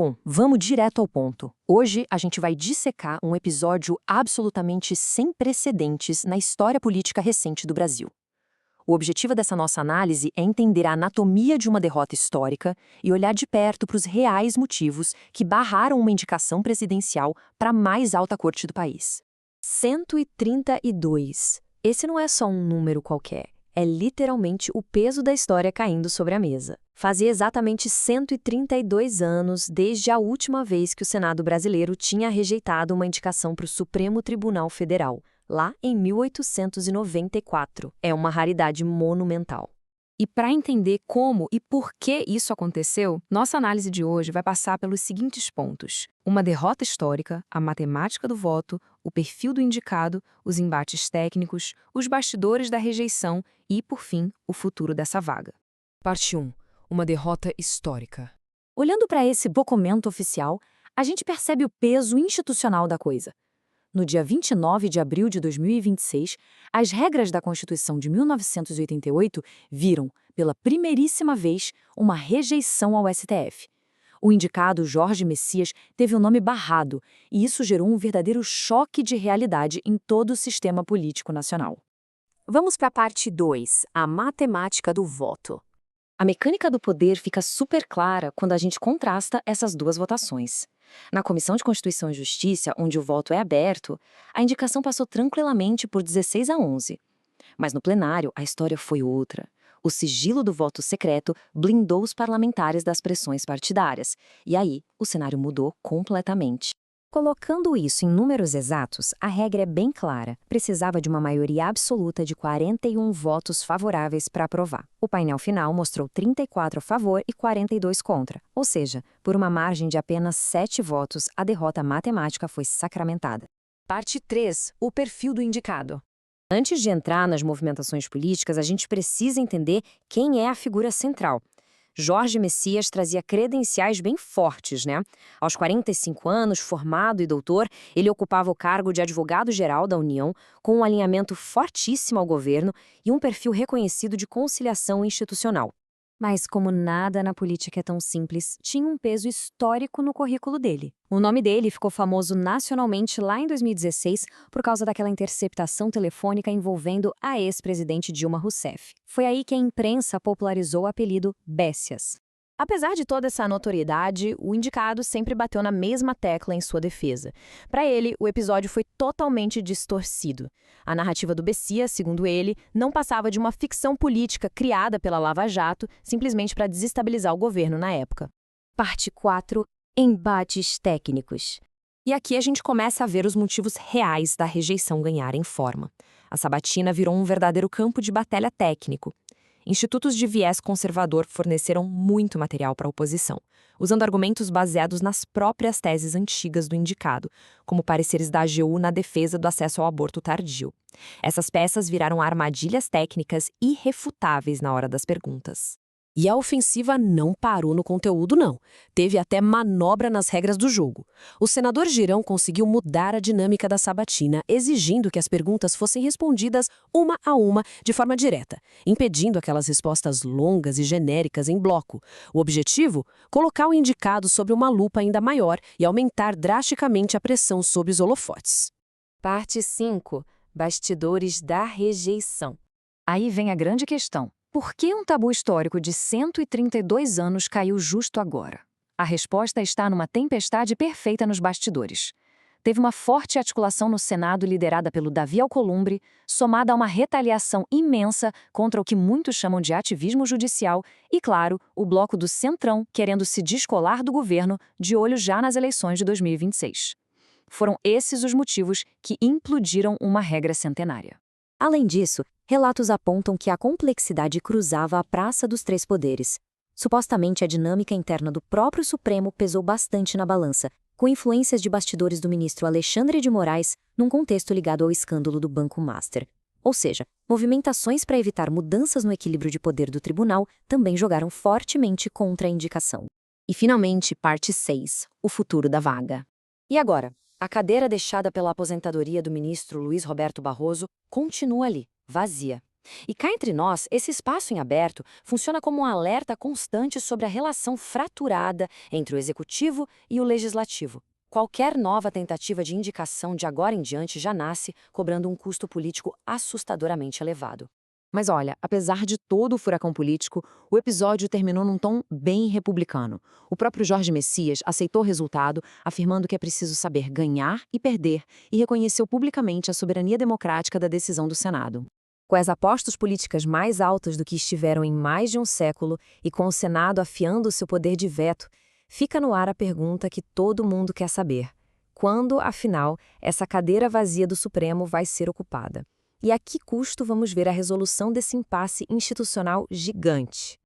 Bom, vamos direto ao ponto. Hoje a gente vai dissecar um episódio absolutamente sem precedentes na história política recente do Brasil. O objetivo dessa nossa análise é entender a anatomia de uma derrota histórica e olhar de perto para os reais motivos que barraram uma indicação presidencial para a mais alta corte do país. 132. Esse não é só um número qualquer. É literalmente o peso da história caindo sobre a mesa. Fazia exatamente 132 anos desde a última vez que o Senado brasileiro tinha rejeitado uma indicação para o Supremo Tribunal Federal, lá em 1894. É uma raridade monumental. E para entender como e por que isso aconteceu, nossa análise de hoje vai passar pelos seguintes pontos: uma derrota histórica, a matemática do voto, o perfil do indicado, os embates técnicos, os bastidores da rejeição e, por fim, o futuro dessa vaga. Parte 1. Uma derrota histórica. Olhando para esse documento oficial, a gente percebe o peso institucional da coisa. No dia 29 de abril de 2026, as regras da Constituição de 1988 viram, pela primeiríssima vez, uma rejeição ao STF. O indicado Jorge Messias teve o nome barrado, e isso gerou um verdadeiro choque de realidade em todo o sistema político nacional. Vamos para a parte 2, a matemática do voto. A mecânica do poder fica super clara quando a gente contrasta essas duas votações. Na Comissão de Constituição e Justiça, onde o voto é aberto, a indicação passou tranquilamente por 16-11. Mas no plenário, a história foi outra. O sigilo do voto secreto blindou os parlamentares das pressões partidárias. E aí, o cenário mudou completamente. Colocando isso em números exatos, a regra é bem clara. Precisava de uma maioria absoluta de 41 votos favoráveis para aprovar. O painel final mostrou 34 a favor e 42 contra. Ou seja, por uma margem de apenas 7 votos, a derrota matemática foi sacramentada. Parte 3. O perfil do indicado. Antes de entrar nas movimentações políticas, a gente precisa entender quem é a figura central. Jorge Messias trazia credenciais bem fortes, né? Aos 45 anos, formado e doutor, ele ocupava o cargo de advogado-geral da União, com um alinhamento fortíssimo ao governo e um perfil reconhecido de conciliação institucional. Mas, como nada na política é tão simples, tinha um peso histórico no currículo dele. O nome dele ficou famoso nacionalmente lá em 2016 por causa daquela interceptação telefônica envolvendo a ex-presidente Dilma Rousseff. Foi aí que a imprensa popularizou o apelido Bécias. Apesar de toda essa notoriedade, o indicado sempre bateu na mesma tecla em sua defesa. Para ele, o episódio foi totalmente distorcido. A narrativa do Bécias, segundo ele, não passava de uma ficção política criada pela Lava Jato, simplesmente para desestabilizar o governo na época. Parte 4. Embates técnicos. E aqui a gente começa a ver os motivos reais da rejeição ganharem forma. A sabatina virou um verdadeiro campo de batalha técnico. Institutos de viés conservador forneceram muito material para a oposição, usando argumentos baseados nas próprias teses antigas do indicado, como pareceres da AGU na defesa do acesso ao aborto tardio. Essas peças viraram armadilhas técnicas irrefutáveis na hora das perguntas. E a ofensiva não parou no conteúdo, não. Teve até manobra nas regras do jogo. O senador Girão conseguiu mudar a dinâmica da sabatina, exigindo que as perguntas fossem respondidas uma a uma de forma direta, impedindo aquelas respostas longas e genéricas em bloco. O objetivo? Colocar o indicado sobre uma lupa ainda maior e aumentar drasticamente a pressão sobre os holofotes. Parte 5. Bastidores da rejeição. Aí vem a grande questão. Por que um tabu histórico de 132 anos caiu justo agora? A resposta está numa tempestade perfeita nos bastidores. Teve uma forte articulação no Senado liderada pelo Davi Alcolumbre, somada a uma retaliação imensa contra o que muitos chamam de ativismo judicial e, claro, o bloco do Centrão querendo se descolar do governo de olho já nas eleições de 2026. Foram esses os motivos que implodiram uma regra centenária. Além disso, relatos apontam que a complexidade cruzava a praça dos três poderes. Supostamente, a dinâmica interna do próprio Supremo pesou bastante na balança, com influências de bastidores do ministro Alexandre de Moraes num contexto ligado ao escândalo do Banco Master. Ou seja, movimentações para evitar mudanças no equilíbrio de poder do tribunal também jogaram fortemente contra a indicação. E, finalmente, parte 6, o futuro da vaga. E agora? A cadeira deixada pela aposentadoria do ministro Luiz Roberto Barroso continua ali, vazia. E cá entre nós, esse espaço em aberto funciona como um alerta constante sobre a relação fraturada entre o executivo e o legislativo. Qualquer nova tentativa de indicação de agora em diante já nasce cobrando um custo político assustadoramente elevado. Mas olha, apesar de todo o furacão político, o episódio terminou num tom bem republicano. O próprio Jorge Messias aceitou o resultado, afirmando que é preciso saber ganhar e perder, e reconheceu publicamente a soberania democrática da decisão do Senado. Com as apostas políticas mais altas do que estiveram em mais de um século e com o Senado afiando seu poder de veto, fica no ar a pergunta que todo mundo quer saber: quando, afinal, essa cadeira vazia do Supremo vai ser ocupada? E a que custo vamos ver a resolução desse impasse institucional gigante?